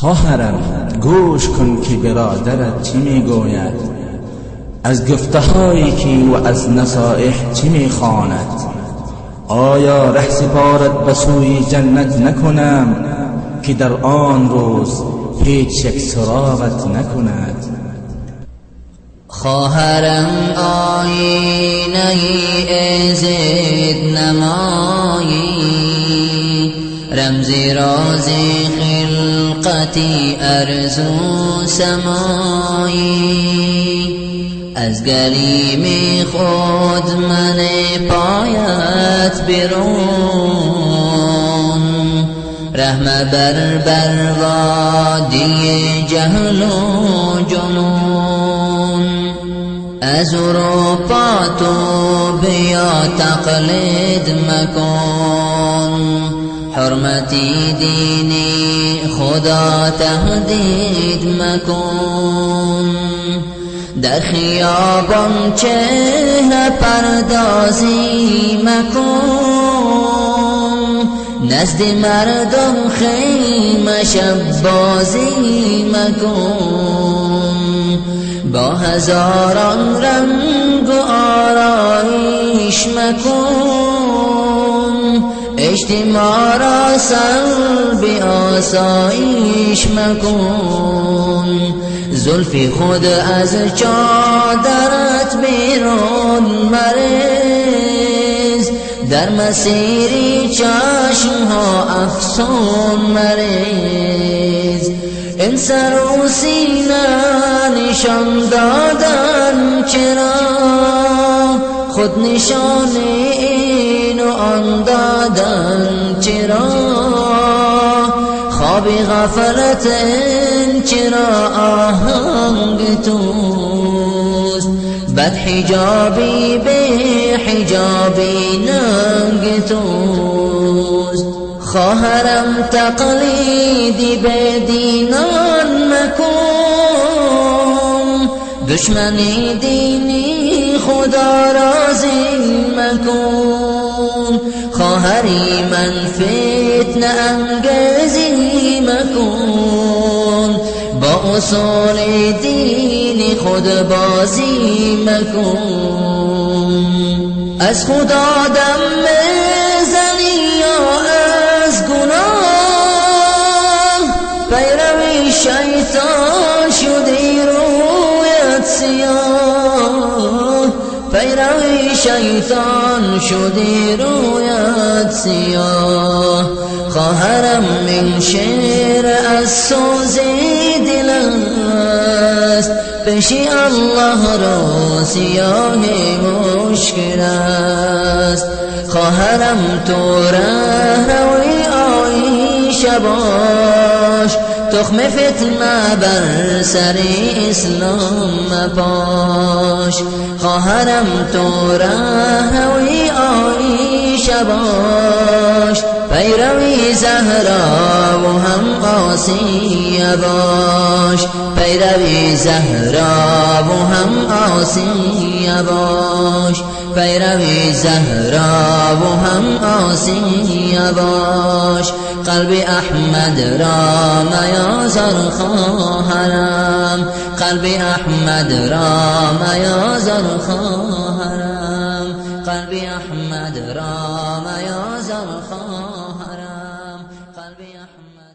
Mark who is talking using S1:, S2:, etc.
S1: خواهرم گوش کن که برادرت چی میگوید، از گفته‌هایی که و از نصایح چی میخواند. آیا ره سپارت به سوی جنت نکنم که در آن روز هیچ یک سراغت نکند؟
S2: خواهرم آینه عزت نمایی، رمزی رازی خلقتی ارزو سمایی. از گلیم خود من پایت بیرون، رحم بر وادی جهل و جنون. از اروپا تو بیا تقلید مکن، حرمتی دینی خدا تهدید مکن. در خیابان چهره پردازی مکن، نزد مردم خیمه شب بازی مکن. با هزاران رنگ و آرایش مکن، اجتماع را سلب آسایش مکن. زلفی خود از چادرت بیرون مریز، در مسیری چشمها افسون مریز. این سر و سینه نشان دادن چرا، خود نشان این و آن دادن چرا. خوابی غفلت این چرا آهنگ توست، بد حجابی به حجابی ننگ توست. خواهرم تقلیدی به دینان مکن، دشمنی دینی خدا رازی مکن. خواهری من فتنه انگیزی مکن، با اصول دینی خود بازی مکن. از خدا دم میزنی یا از گناه، پیروی شیطان شدی رویت سیاه. پیروی شیطان شدی رویت سیاه. خواهرم من شعر از سوز دل است، پیش الله رو سیاه مشکل است. خواهرم تو روی عایشه باش، تخم فتنه بر سر اسلام مپاش. خواهرم تو روی عایشه باش، پیروی زهرا و هم آسیه باش. پیروی زهرا و هم آسیه باش، پیروی زهرا و هم آسیه باش. قلب احمد را میازار خواهرم، قلب احمد را میازار خواهرم. قلب احمد را میازار خواهرم، قلب احمد